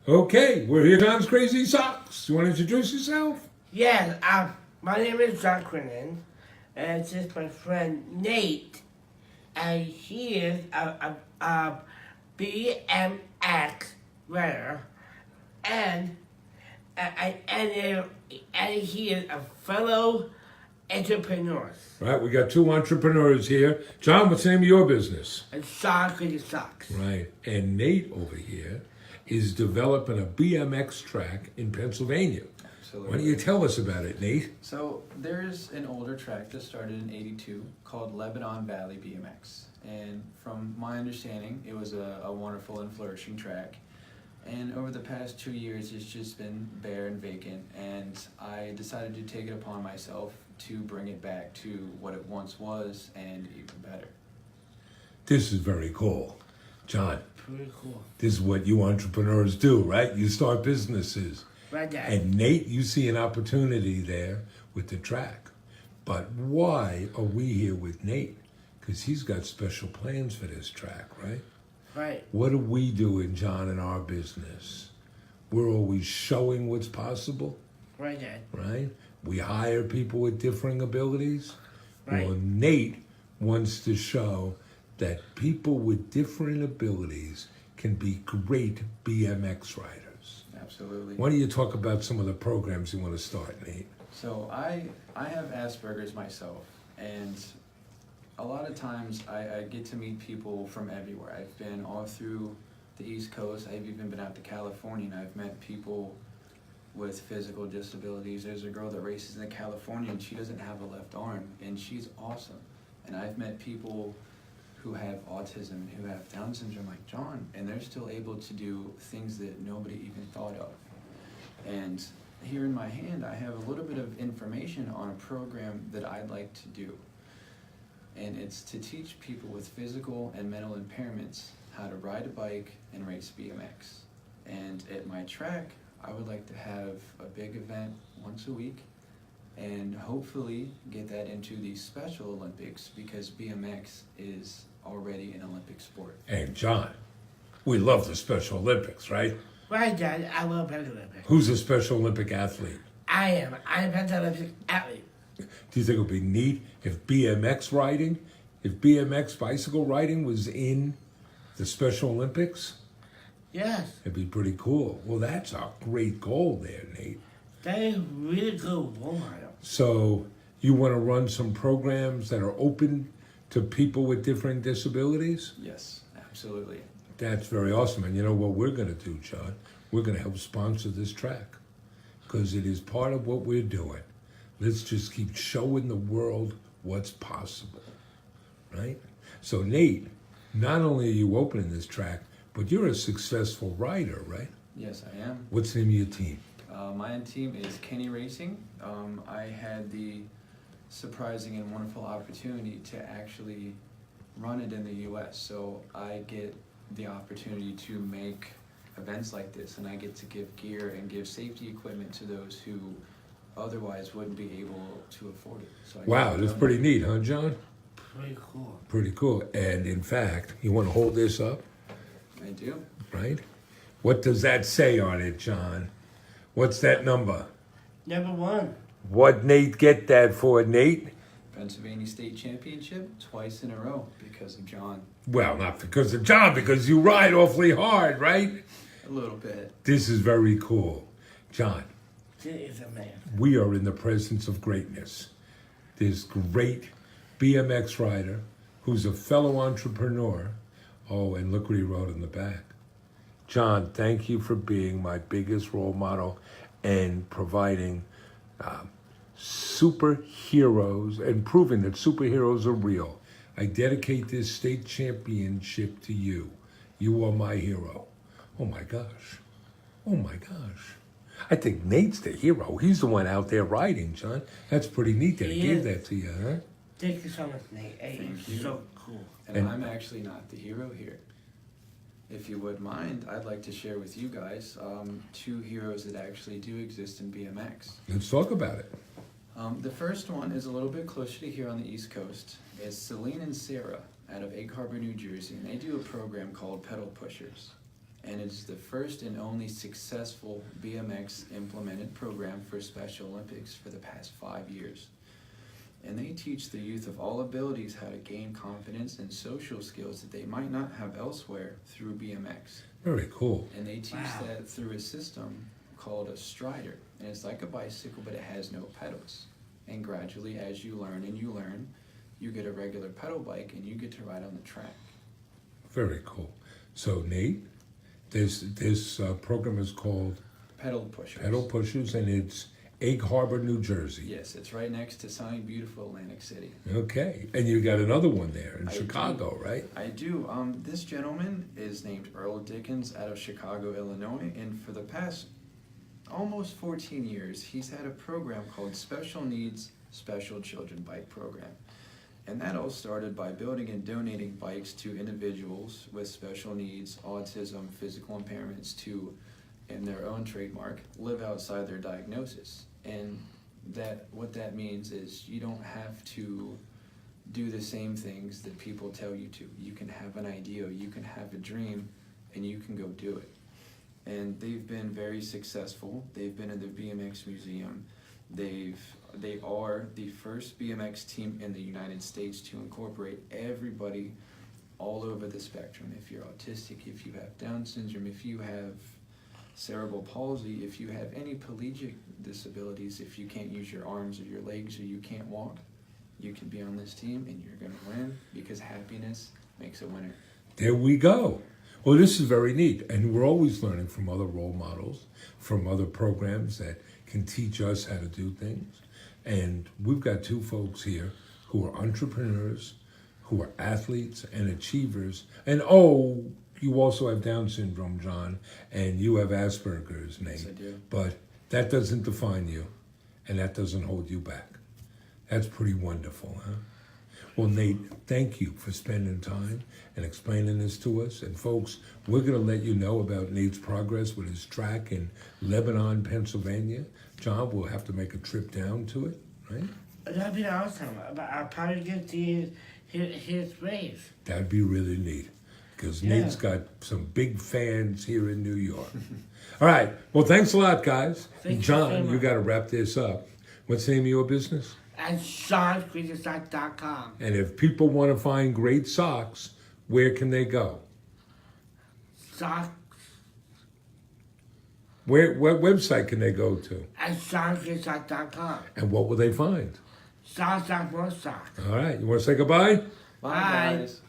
Okay, we're here. John's Crazy Socks. You want to introduce yourself? Yes, my name is John Quinlan, and it's just my friend Nate, and he is a BMX rider, and he is a fellow entrepreneur. Right, we got two entrepreneurs here. John, what's the name of your business? It's John Crazy Socks. Right, and Nate over here is developing a BMX track in Pennsylvania. Absolutely. Why don't you tell us about it, Nate? So there's an older track that started in '82 called Lebanon Valley BMX. And from my understanding, it was a wonderful and flourishing track. And over the past 2 years, it's just been bare and vacant. And I decided to take it upon myself to bring it back to what it once was and even better. This is very cool. John, Pretty cool. this is what you entrepreneurs do, right? You start businesses. Right, Dad. And Nate, you see an opportunity there with the track. But why are we here with Nate? Because he's got special plans for this track, right? Right. What do we do in John in our business? We're always showing what's possible, Right, Dad. right? We hire people with differing abilities. Right. Well, Nate wants to show that people with different abilities can be great BMX riders. Absolutely. Why don't you talk about some of the programs you want to start, Nate? So I have Asperger's myself, and a lot of times I get to meet people from everywhere. I've been all through the East Coast. I've even been out to California, and I've met people with physical disabilities. There's a girl that races in California, and she doesn't have a left arm, and she's awesome. And I've met people who have autism and who have Down syndrome like John, and they're still able to do things that nobody even thought of. And here in my hand, I have a little bit of information on a program that I'd like to do. And it's to teach people with physical and mental impairments how to ride a bike and race BMX. And at my track, I would like to have a big event once a week and hopefully get that into the Special Olympics, because BMX is already an Olympic sport. And John, we love the Special Olympics, right? Right, Dad. I love Pennsylvania. Who's a Special Olympic athlete? I am. I'm a Pennsylvania athlete. Do you think it would be neat if BMX bicycle riding was in the Special Olympics? Yes. It'd be pretty cool. Well, that's a great goal there, Nate. That is really good role model. So you want to run some programs that are open to people with different disabilities? Yes, absolutely. That's very awesome. And you know what we're going to do, John? We're going to help sponsor this track because it is part of what we're doing. Let's just keep showing the world what's possible, right? So Nate, not only are you opening this track, but you're a successful rider, right? Yes, I am. What's the name of your team? My team is Kenny Racing. I had the surprising and wonderful opportunity to actually run it in the U.S. So I get the opportunity to make events like this, and I get to give gear and give safety equipment to those who otherwise wouldn't be able to afford it. So Wow, that's pretty neat, huh, John? Pretty cool. Pretty cool. And in fact, you want to hold this up, I do. right? What does that say on it, John? What's that number? Number one. What Nate get that for, Nate? Pennsylvania State Championship twice in a row because of John. Well, not because of John, because you ride awfully hard, right? A little bit. This is very cool. John, She is a man. we are in the presence of greatness. This great BMX rider who's a fellow entrepreneur. Oh, and look what he wrote in the back. John, thank you for being my biggest role model and providing superheroes and proving that superheroes are real. I dedicate this state championship to you. You are my hero. Oh my gosh. Oh my gosh. I think Nate's the hero. He's the one out there riding, John. That's pretty neat that he gave that to you, huh? Thank you so much, Nate. Hey, Thank it's you. so cool. And I'm actually not the hero here. If you would mind, I'd like to share with you guys two heroes that actually do exist in BMX. Let's talk about it. The first one is a little bit closer to here on the East Coast. It's Celine and Sarah out of Egg Harbor, New Jersey, and they do a program called Pedal Pushers. and it's the first and only successful BMX implemented program for Special Olympics for the past 5 years. And they teach the youth of all abilities how to gain confidence and social skills that they might not have elsewhere through BMX. Very cool. And they teach Wow. that through a system called a strider. And it's like a bicycle, but it has no pedals. And gradually, as you learn, you get a regular pedal bike and you get to ride on the track. Very cool. So, Nate, this program is called Pedal pushers. Pedal Pushers, and it's Egg Harbor, New Jersey. Yes, it's right next to sunny, beautiful Atlantic City. Okay. And you got another one there in I Chicago, right? I do. This gentleman is named Earl Dickens out of Chicago, Illinois, and for the past almost 14 years, he's had a program called Special Needs Special Children Bike Program. And that all started by building and donating bikes to individuals with special needs, autism, physical impairments to, in their own trademark, live outside their diagnosis. And what that means is you don't have to do the same things that people tell you to. You can have an idea, you can have a dream, and you can go do it. And they've been very successful. They've been in the BMX museum. They are the first BMX team in the United States to incorporate everybody all over the spectrum. If you're autistic, if you have Down syndrome, if you have cerebral palsy, if you have any pelagic disabilities, if you can't use your arms or your legs or you can't walk, you can be on this team and you're going to win because happiness makes a winner. There we go. Well, this is very neat. And we're always learning from other role models, from other programs that can teach us how to do things. And we've got two folks here who are entrepreneurs, who are athletes and achievers. And you also have Down syndrome, John, and you have Asperger's, Nate. Yes, I do. But that doesn't define you, and that doesn't hold you back. That's pretty wonderful, huh? Well, Nate, thank you for spending time and explaining this to us. And folks, we're going to let you know about Nate's progress with his track in Lebanon, Pennsylvania. John, we'll have to make a trip down to it, right? That'd be awesome. I'll probably get to his race. That'd be really neat, because Nate's got some big fans here in New York. All right. Well, thanks a lot, guys. Thank you John, so you much. got to wrap this up. What's the name of your business? At SeanCreatureSock.com. And if people want to find great socks, where can they go? Socks What website can they go to? at SeanCreatureSock.com. And what will they find? Sock, more socks. All right. You want to say goodbye? Bye, Bye. guys.